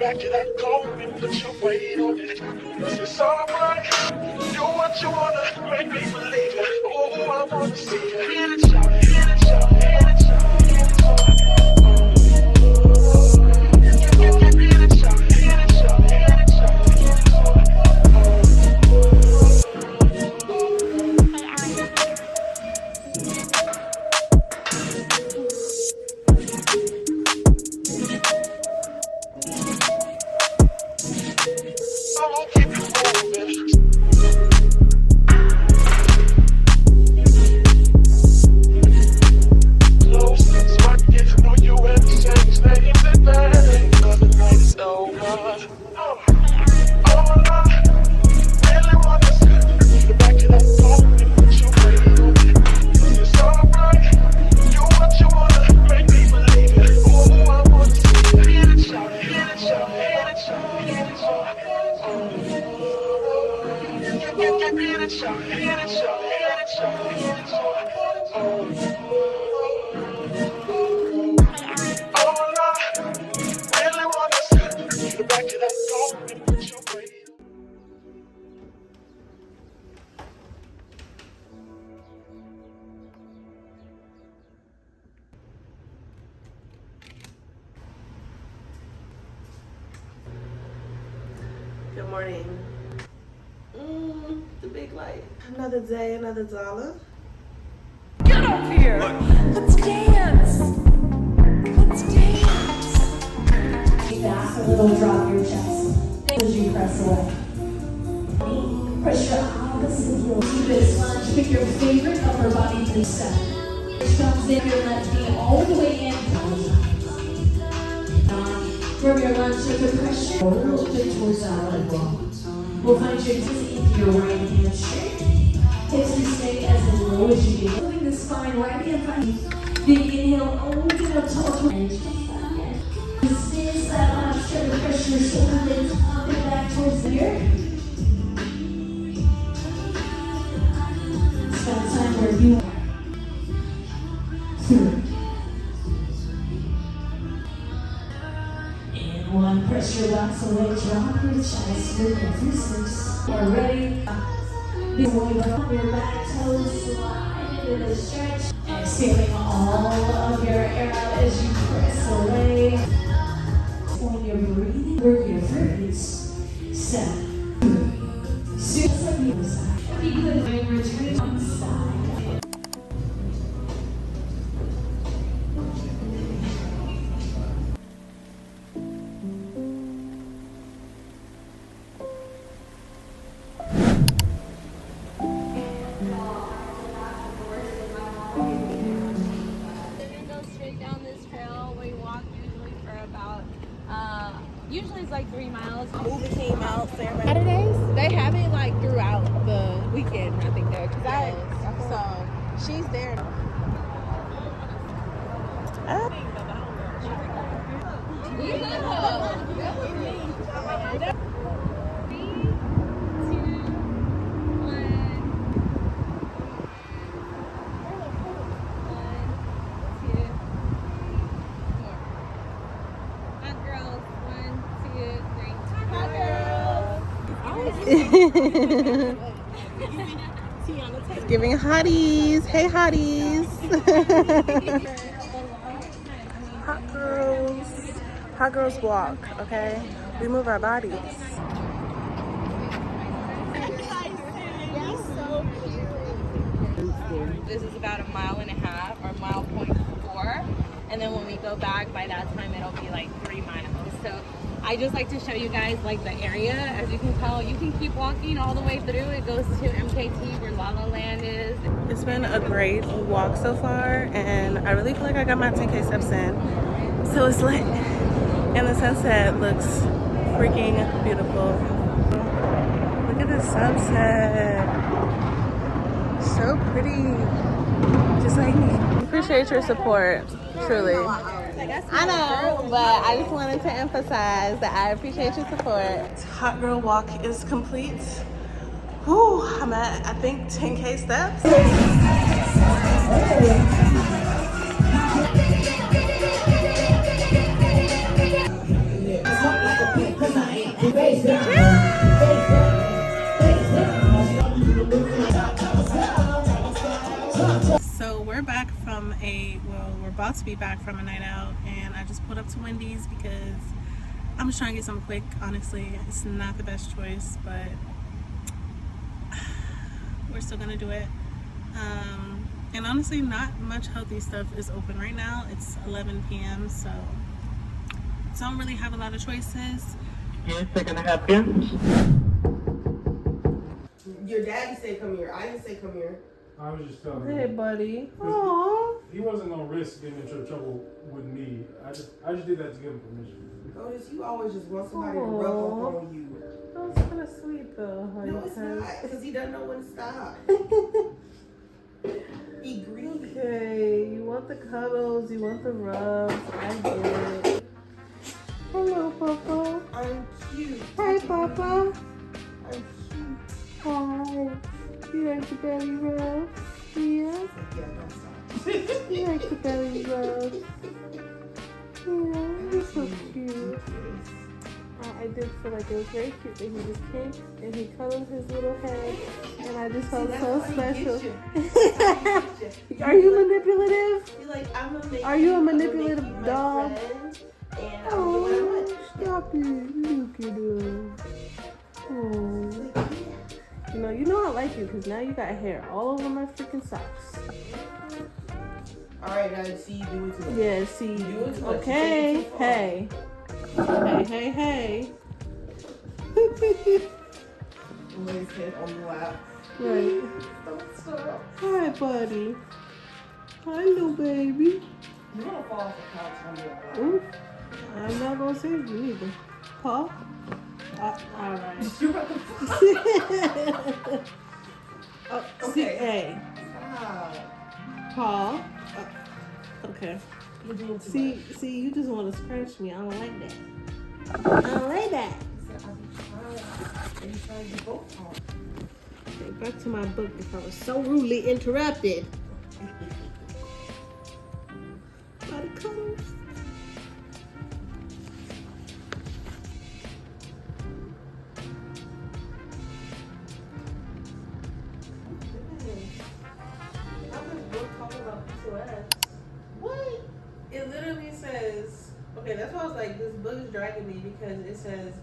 back to that cold and put your weight on it. It's alright. Do what you wanna, make me believe it. Oh, I wanna see it. Hit it, shout it, hit it, shout it, hit it, shout it, hit it, shout it. Hit it, shout it, hit it, shout it, hit it, shout it, hit it, shout it. Good morning. The big light. Another day, another dollar. Get up here! Let's dance! Let's dance! Back a little, drop your chest as you press away. Press your opposite heel. Do this lunge. Pick your favorite upper body to the center. Thumbs in, your left knee all the way in. From your lunge, take a pressure a little bit towards that leg wall. We'll find your dizzy into your right hand straight. Hips to stay as low as you can. Moving the spine right in front of you. Big inhale, open up tall to edge. Squeeze that last shoulder, pressure your shoulder blades up and back towards the ear. Spend time where you are. And one, press your box away, drop your chest, move your fists. We're ready. Before you on your back toes, slide into the stretch. Exhaling all of your air out as you press away. When you're breathing, work your freeze. 7, 6, 7, be good when you return on the side. Usually it's like 3 miles. Movie came out Saturdays. They have it like throughout the weekend, I think there. So she's there. It's giving hotties. Hey hotties. Hot girls. Hot girls walk, okay? We move our bodies. This is about 1.5 miles or 1.4 miles. And then when we go back, by that time it'll be like 3 miles. So I just like to show you guys like the area. As you can tell, you can keep walking all the way through. It goes to MKT where La La Land is. It's been a great walk so far, and I really feel like I got my 10K steps in. So it's lit. And the sunset looks freaking beautiful. Look at the sunset. So pretty. Just like me. Appreciate your support, truly. I know, but I just wanted to emphasize that I appreciate your support. Hot girl walk is complete. Whew, I'm at, I think, 10K steps. So we're back from we're about to be back from a night out, and I just pulled up to Wendy's because I'm just trying to get something quick. Honestly, it's not the best choice, but we're still gonna do it. And honestly, not much healthy stuff is open right now. It's 11 p.m. so don't really have a lot of choices. Yes, I can help you. Your daddy said come here. I didn't say come here. I was just telling Hey, him. buddy. 'Cause Aww. He wasn't gonna risk getting into trouble with me. I just did that to give him permission. Notice you always just want somebody to rub up on you. That was kind of sweet, though. No, it's not, because he doesn't know when to stop. He greedy. Okay, you want the cuddles, you want the rubs. I get it. Hello, Papa. I'm cute. Hi, Papa. I'm cute. Hi. You like the belly rub? Yeah? Yeah, don't stop. You like the belly rub? Yeah, you're so cute. I did feel like it was very cute that he just came and he cuddled his little head, and I just felt so special. Are you manipulative? You're like, I'm gonna make Are you a I'm gonna manipulative make you my dog? friend, and I'm gonna do what I Oh, want. stop it. Look at him. Oh. You know I like you because now you got hair all over my freaking socks. Alright, now see you do it to me. Yeah, see. You do it too much. Okay, You take it too far. hey. Hey. Lay his head on your lap. Right. Don't stop. Hi, buddy. Hi, little baby. You're gonna fall off the couch on your lap. Ooh. I'm not gonna save you either. Paul? Alright. You're about to fall. Oh, Okay. see, hey. Stop. Paul? Okay. You're doing too See, much. you just want to scratch me. I don't like that. I don't like that. I said, I'll be trying to do both parts. Okay, back to my book before I was so rudely interrupted. By the colors. What? It literally says, okay, that's why I was like, this book is dragging me because it says,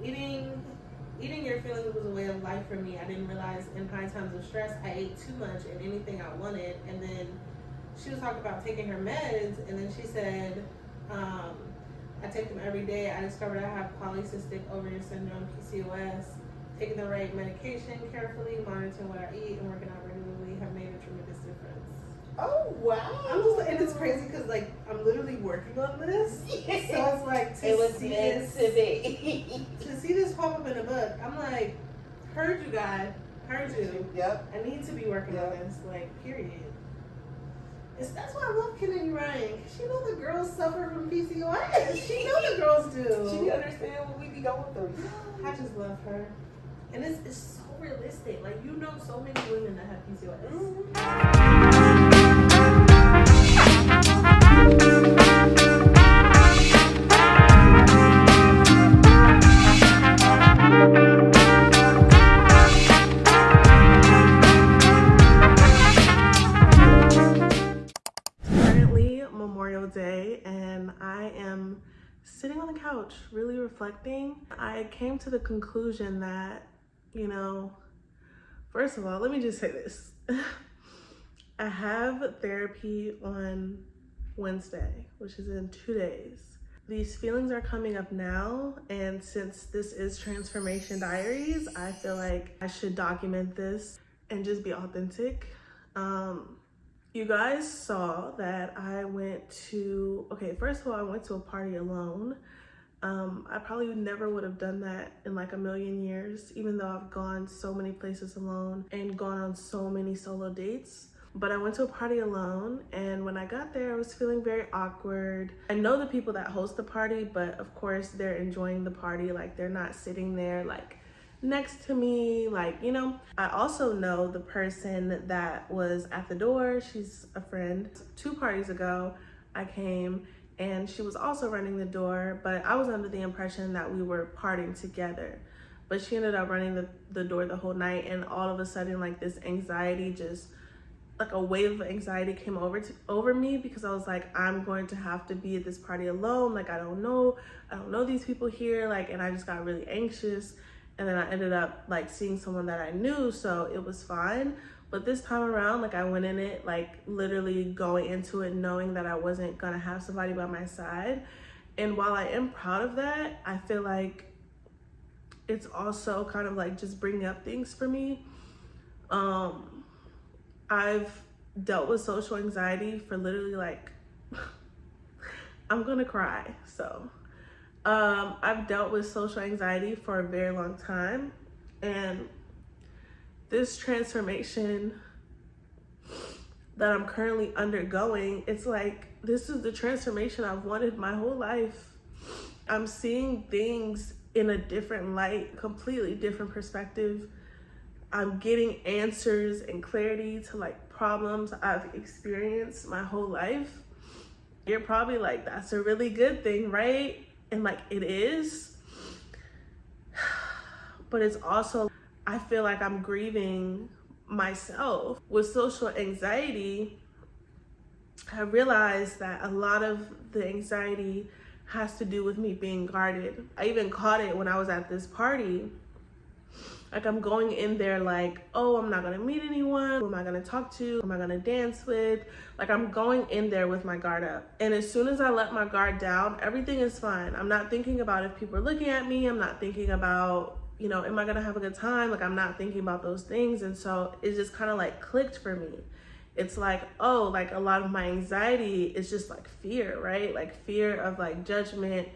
eating your feelings was a way of life for me. I didn't realize in high times of stress, I ate too much and anything I wanted. And then she was talking about taking her meds, and then she said, I take them every day. I discovered I have polycystic ovarian syndrome, PCOS. Taking the right medication carefully, monitoring what I eat, and working out regularly have made a tremendous difference. Oh, wow. I'm just like, and it's crazy because like I'm literally working on this, so it's like It was meant to be. to see this pop up in a book. I'm like, heard you, God, heard you. Yep. I need to be working on this, like, period. That's why I love Kennedy Ryan. She know the girls suffer from PCOS. She know the girls do. She understand what we be going through. I just love her, and it's so realistic. Like, you know, so many women that have PCOS. Currently Memorial Day, and I am sitting on the couch really reflecting. I came to the conclusion that, first of all, let me just say this. I have therapy on Wednesday, which is in 2 days. These feelings are coming up now, and since this is Transformation Diaries, I feel like I should document this and just be authentic. You guys saw that I went to, first of all, I went to a party alone. I probably never would have done that in like a million years, even though I've gone so many places alone and gone on so many solo dates. But I went to a party alone, and when I got there, I was feeling very awkward. I know the people that host the party, but of course they're enjoying the party. Like, they're not sitting there like next to me, I also know the person that was at the door. She's a friend. 2 parties ago, I came and she was also running the door, but I was under the impression that we were partying together. But she ended up running the door the whole night, and all of a sudden, like, this anxiety, just like a wave of anxiety came over me, because I was like, I'm going to have to be at this party alone. Like, I don't know these people here, like, and I just got really anxious. And then I ended up like seeing someone that I knew, so it was fine. But this time around, like, I went in it like literally going into it knowing that I wasn't gonna have somebody by my side. And while I am proud of that, I feel like it's also kind of like just bringing up things for me. I've dealt with social anxiety for literally like I'm gonna cry. So I've dealt with social anxiety for a very long time, and this transformation that I'm currently undergoing, it's like, this is the transformation I've wanted my whole life. I'm seeing things in a different light, completely different perspective. I'm getting answers and clarity to like problems I've experienced my whole life. You're probably like, that's a really good thing, right? And like, it is. But it's also, I feel like I'm grieving myself. With social anxiety, I realized that a lot of the anxiety has to do with me being guarded. I even caught it when I was at this party. Like, I'm going in there like, oh, I'm not gonna meet anyone. Who am I gonna talk to? Who am I gonna dance with? Like, I'm going in there with my guard up. And as soon as I let my guard down, everything is fine. I'm not thinking about if people are looking at me. I'm not thinking about, you know, am I gonna have a good time? Like, I'm not thinking about those things. And so it just kind of like clicked for me. It's like, oh, like a lot of my anxiety is just like fear, right? Like fear of like judgment,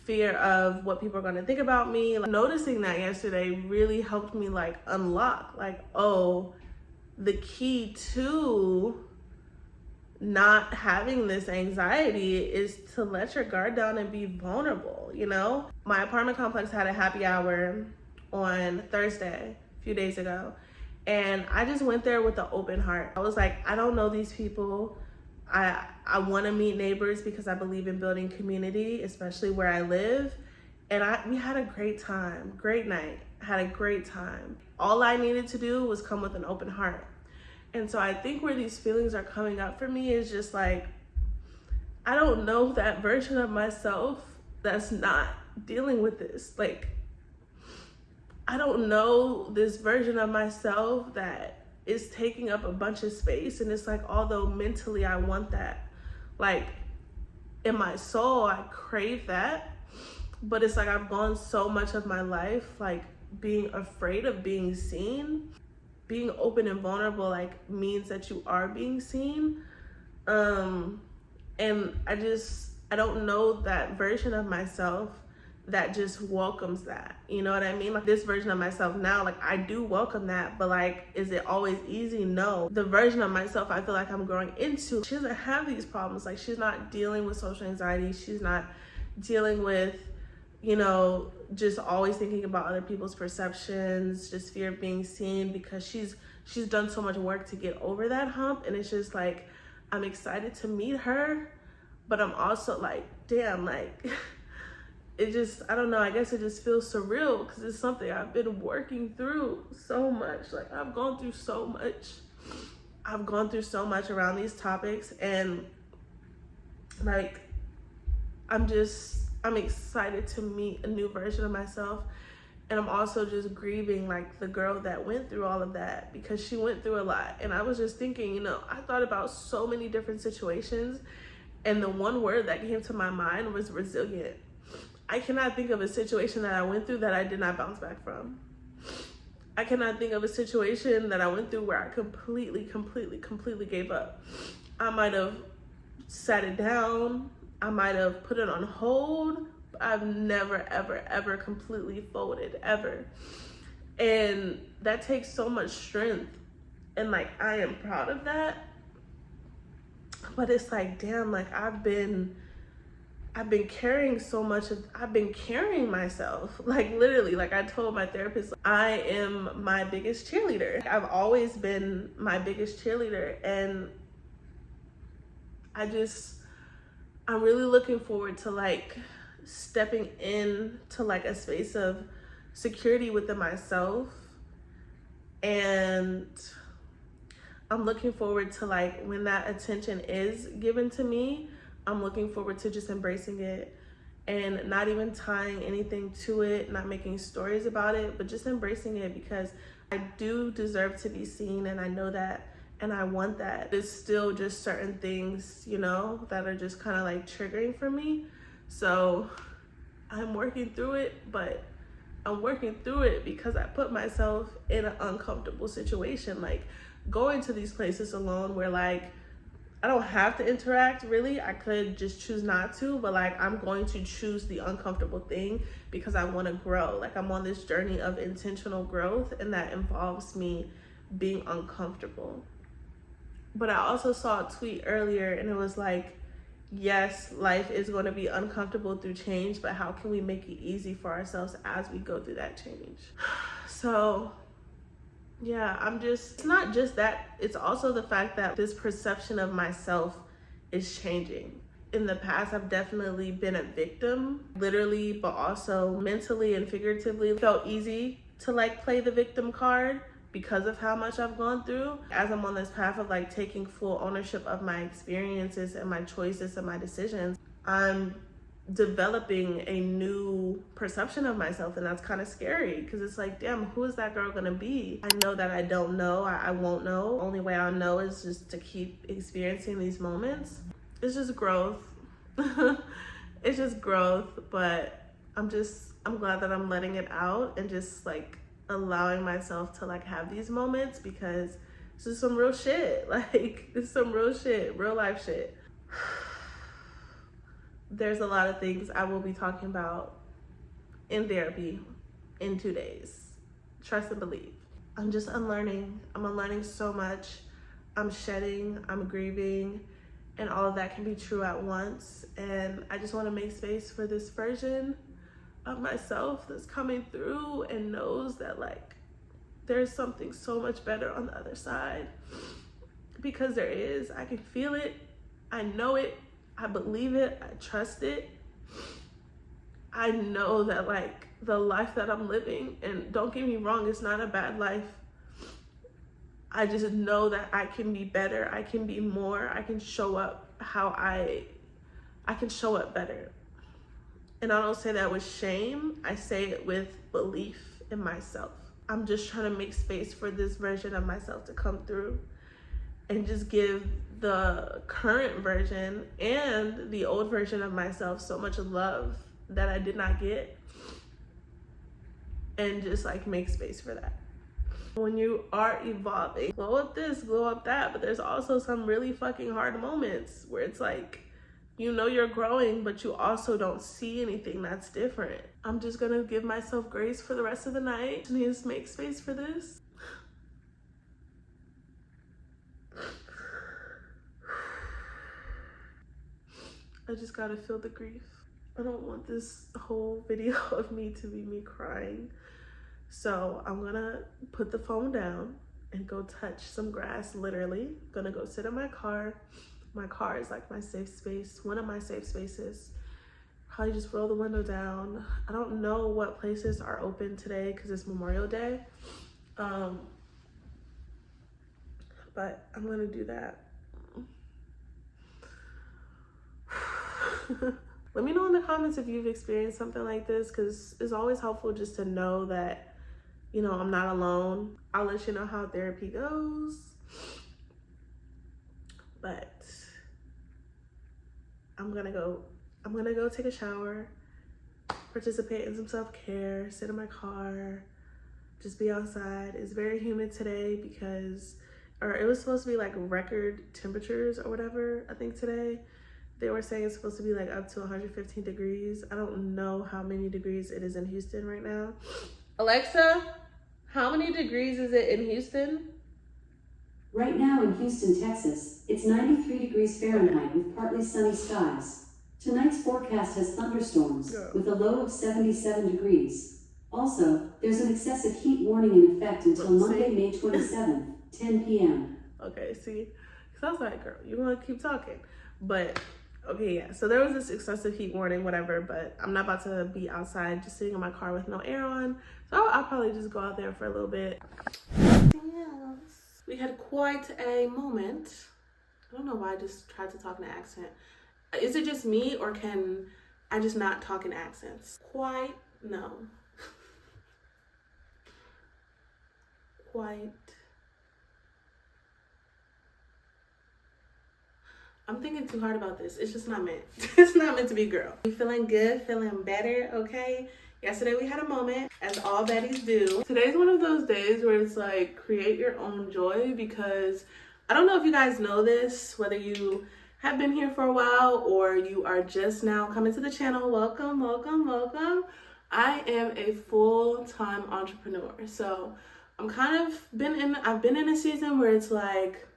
fear of what people are going to think about me. Like, noticing that yesterday really helped me like unlock, like, oh, the key to not having this anxiety is to let your guard down and be vulnerable, you know? My apartment complex had a happy hour on Thursday, a few days ago, and I just went there with an open heart. I was like, I don't know these people. I want to meet neighbors because I believe in building community, especially where I live. And we had a great time, great night, had a great time. All I needed to do was come with an open heart. And so I think where these feelings are coming up for me is just like, I don't know that version of myself that's not dealing with this. Like, I don't know this version of myself that is taking up a bunch of space. And it's like, although mentally I want that, like in my soul I crave that, but it's like I've gone so much of my life like being afraid of being seen. Being open and vulnerable like means that you are being seen, and I don't know that version of myself that just welcomes that, you know what I mean? Like, this version of myself now, like, I do welcome that, but like, is it always easy? No. The version of myself I feel like I'm growing into, she doesn't have these problems. Like, she's not dealing with social anxiety. She's not dealing with, you know, just always thinking about other people's perceptions, just fear of being seen, because she's done so much work to get over that hump. And it's just like, I'm excited to meet her, but I'm also like, damn, like, it just, I don't know, I guess it just feels surreal because it's something I've been working through so much. Like, I've gone through so much around these topics, and like, I'm excited to meet a new version of myself. And I'm also just grieving like the girl that went through all of that, because she went through a lot. And I was just thinking, you know, I thought about so many different situations, and the one word that came to my mind was resilient. I cannot think of a situation that I went through that I did not bounce back from. I cannot think of a situation that I went through where I completely gave up. I might have sat it down. I might have put it on hold. But I've never, ever completely folded, ever. And that takes so much strength. And like, I am proud of that. But it's like, damn, like I've been carrying so much of, I've been carrying myself, like literally, like I told my therapist, I am my biggest cheerleader. I've always been my biggest cheerleader. And I'm really looking forward to like stepping in to like a space of security within myself. And I'm looking forward to like when that attention is given to me, I'm looking forward to just embracing it and not even tying anything to it, not making stories about it, but just embracing it, because I do deserve to be seen, and I know that, and I want that. There's still just certain things, you know, that are just kind of like triggering for me. So I'm working through it, but I'm working through it because I put myself in an uncomfortable situation, like going to these places alone where like I don't have to interact really. I could just choose not to, but like I'm going to choose the uncomfortable thing because I want to grow. Like I'm on this journey of intentional growth, and that involves me being uncomfortable. But I also saw a tweet earlier, and it was like, yes, life is going to be uncomfortable through change, but how can we make it easy for ourselves as we go through that change? So yeah, it's not just that, it's also the fact that this perception of myself is changing. In the past, I've definitely been a victim, literally, but also mentally and figuratively. It felt easy to like play the victim card because of how much I've gone through. As I'm on this path of like taking full ownership of my experiences and my choices and my decisions, I'm developing a new perception of myself, and that's kind of scary because it's like, damn, who is that girl gonna be? I know that I don't know. I won't know. Only way I'll know is just to keep experiencing these moments. It's just growth. It's just growth, but I'm glad that I'm letting it out and just like allowing myself to like have these moments, because this is some real shit. Like it's some real shit, real life shit. There's a lot of things I will be talking about in therapy in 2 days. Trust and believe. I'm just unlearning. I'm unlearning so much. I'm shedding, I'm grieving, and all of that can be true at once. And I just want to make space for this version of myself that's coming through and knows that like there's something so much better on the other side, because there is. I can feel it. I know it. I believe it. I trust it. I know that like the life that I'm living, and don't get me wrong, it's not a bad life. I just know that I can be better. I can be more. I can show up how I can show up better. And I don't say that with shame. I say it with belief in myself. I'm just trying to make space for this version of myself to come through and just give the current version and the old version of myself so much love that I did not get, and just like make space for that. When you are evolving, glow up this, glow up that, but there's also some really fucking hard moments where it's like, you know you're growing, but you also don't see anything that's different. I'm just gonna give myself grace for the rest of the night and just make space for this. I just gotta feel the grief. I don't want this whole video of me to be me crying. So I'm gonna put the phone down and go touch some grass, literally. Gonna go sit in my car. My car is like my safe space, one of my safe spaces. Probably just roll the window down. I don't know what places are open today because it's Memorial Day. But I'm gonna do that. Let me know in the comments if you've experienced something like this, because it's always helpful just to know that, you know, I'm not alone. I'll let you know how therapy goes. But I'm gonna go take a shower, participate in some self-care, sit in my car, just be outside. It's very humid today because, or it was supposed to be like record temperatures or whatever, I think today. They were saying it's supposed to be like up to 115 degrees. I don't know how many degrees it is in Houston right now. Alexa, how many degrees is it in Houston? Right now in Houston, Texas, it's 93 degrees Fahrenheit with partly sunny skies. Tonight's forecast has thunderstorms with a low of 77 degrees. Also, there's an excessive heat warning in effect until Monday, May 27th, 10 p.m. Okay, see? Because I was like, girl, you want to keep talking. But Okay, yeah, so there was this excessive heat warning, whatever, but I'm not about to be outside just sitting in my car with no air on. So I'll probably just go out there for a little bit. Yes. We had quite a moment. I don't know why I just tried to talk in an accent. Is it just me, or can I just not talk in accents? Quite, no. Quite. I'm thinking too hard about this. It's just not meant. It's not meant to be, girl. You feeling good, feeling better, okay? Yesterday we had a moment, as all baddies do. Today's one of those days where it's like, create your own joy, because I don't know if you guys know this, whether you have been here for a while or you are just now coming to the channel. Welcome, welcome, welcome. I am a full-time entrepreneur. So I've been in a season where it's like,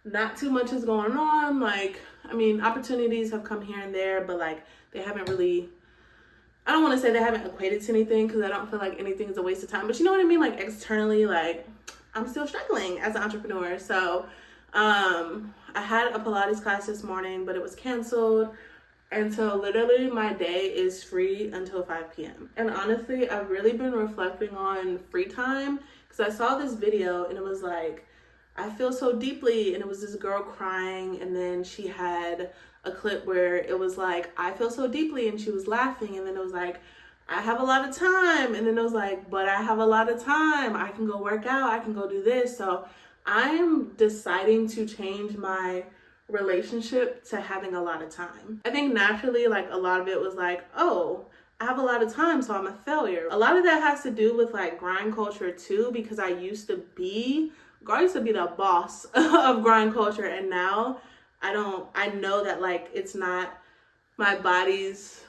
not too much is going on. Like, I mean, opportunities have come here and there, but like they haven't really, I don't want to say they haven't equated to anything, because I don't feel like anything is a waste of time, but you know what I mean? Like externally, like I'm still struggling as an entrepreneur. So I had a Pilates class this morning, but it was canceled. And so literally my day is free until 5 p.m. And honestly, I've really been reflecting on free time, because I saw this video and it was like, I feel so deeply, and it was this girl crying, and then she had a clip where it was like, I feel so deeply, and she was laughing, and then it was like, I have a lot of time, and then it was like, but I have a lot of time, I can go work out, I can go do this. So I'm deciding to change my relationship to having a lot of time. I think naturally, like a lot of it was like, oh, I have a lot of time, so I'm a failure. A lot of that has to do with like grind culture too, because I used to be the boss of grind culture, and now I know that like it's not my body's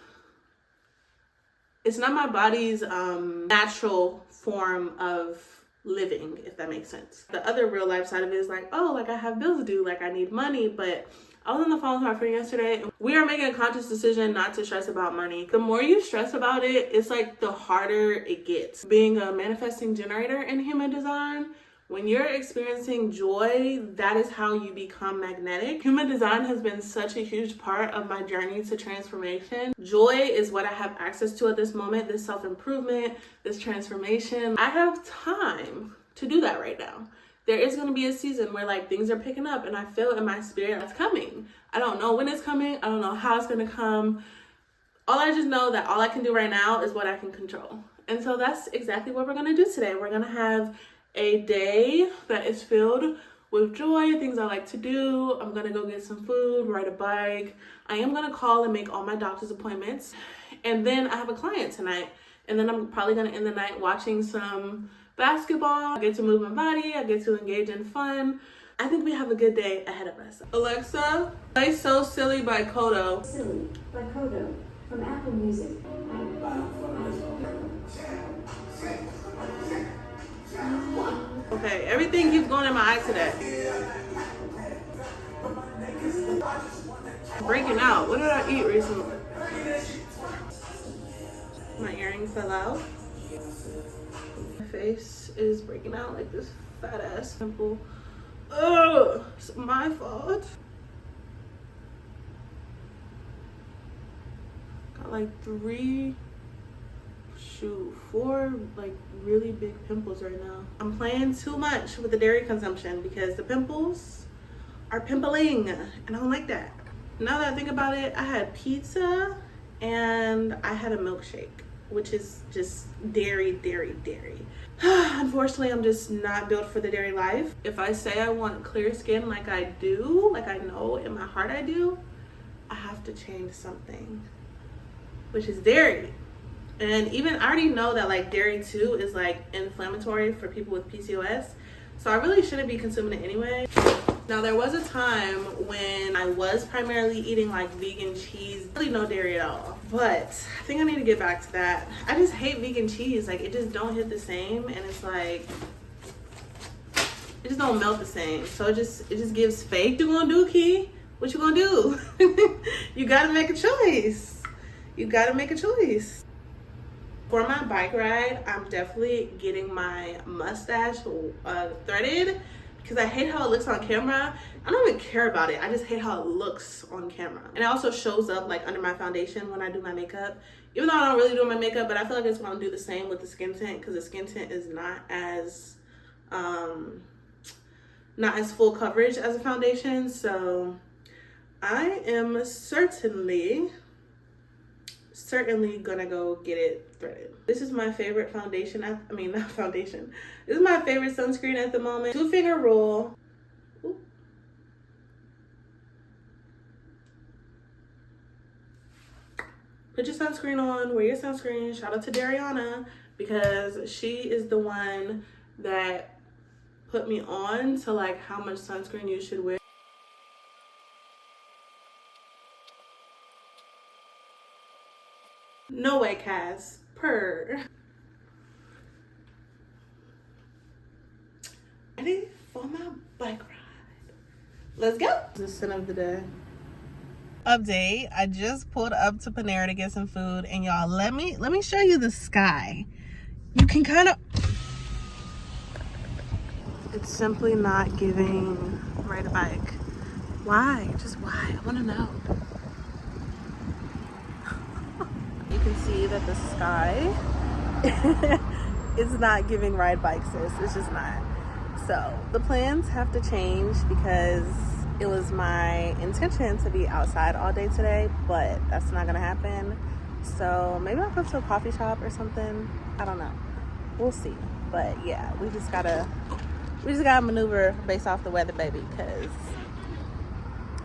natural form of living, if that makes sense. The other real life side of it is like, oh, like I have bills to do, like I need money. But I was on the phone with my friend yesterday, and we are making a conscious decision not to stress about money. The more you stress about it, it's like the harder it gets. Being a manifesting generator in human design, when you're experiencing joy, that is how you become magnetic. Human design has been such a huge part of my journey to transformation. Joy is what I have access to at this moment, this self-improvement, this transformation. I have time to do that right now. There is going to be a season where like things are picking up, and I feel in my spirit that's coming. I don't know when it's coming. I don't know how it's going to come. All I just know that all I can do right now is what I can control. And so that's exactly what we're going to do today. We're going to have a day that is filled with joy, things I like to do. I'm gonna go get some food, ride a bike. I am gonna call and make all my doctor's appointments. And then I have a client tonight. And then I'm probably gonna end the night watching some basketball. I get to move my body, I get to engage in fun. I think we have a good day ahead of us. Alexa, play So Silly by Kodo. Silly by Kodo from Apple Music. Okay, everything keeps going in my eye today. Breaking out. What did I eat recently? My earring fell out. My face is breaking out like this fat ass pimple. Oh, it's my fault. Got like four like really big pimples right now. I'm playing too much with the dairy consumption because the pimples are pimpling, and I don't like that. Now that I think about it, I had pizza and I had a milkshake, which is just dairy. Unfortunately, I'm just not built for the dairy life. If I say I want clear skin like I do, like I know in my heart I do, I have to change something, which is dairy. And even I already know that like dairy too is like inflammatory for people with PCOS. So I really shouldn't be consuming it anyway. Now there was a time when I was primarily eating like vegan cheese, really no dairy at all. But I think I need to get back to that. I just hate vegan cheese. Like it just don't hit the same, and it's like, it just don't melt the same. So it just gives fake. What you gonna do, Key? What you gonna do? You gotta make a choice. You gotta make a choice. For my bike ride, I'm definitely getting my mustache threaded, because I hate how it looks on camera. I don't even care about it. I just hate how it looks on camera. And it also shows up like under my foundation when I do my makeup. Even though I don't really do my makeup, but I feel like it's gonna do the same with the skin tint because the skin tint is not as full coverage as a foundation. So I am certainly gonna go get it threaded. This is my favorite foundation. Not foundation. This is my favorite sunscreen at the moment. 2-finger rule. Ooh. Put your sunscreen on, wear your sunscreen. Shout out to Dariana because she is the one that put me on to like how much sunscreen you should wear. No way, Cass. Purr. Ready for my bike ride. Let's go. The sin of the day. Update. I just pulled up to Panera to get some food, and y'all, let me show you the sky. You can kind of. It's simply not giving ride a bike. Why? Just why? I want to know. You can see that the sky is not giving ride bikes, sis. It's just not. So the plans have to change because it was my intention to be outside all day today, but that's not gonna happen. So maybe I'll go to a coffee shop or something. I don't know. We'll see. But yeah, we just gotta maneuver based off the weather, baby, because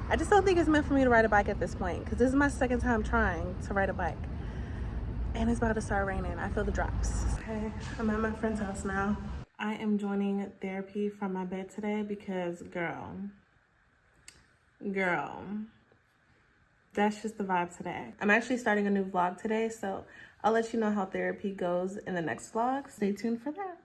I just don't think it's meant for me to ride a bike at this point, because this is my second time trying to ride a bike. And it's about to start raining. I feel the drops. Okay, I'm at my friend's house now. I am joining therapy from my bed today because, girl, that's just the vibe today. I'm actually starting a new vlog today, so I'll let you know how therapy goes in the next vlog. Stay tuned for that.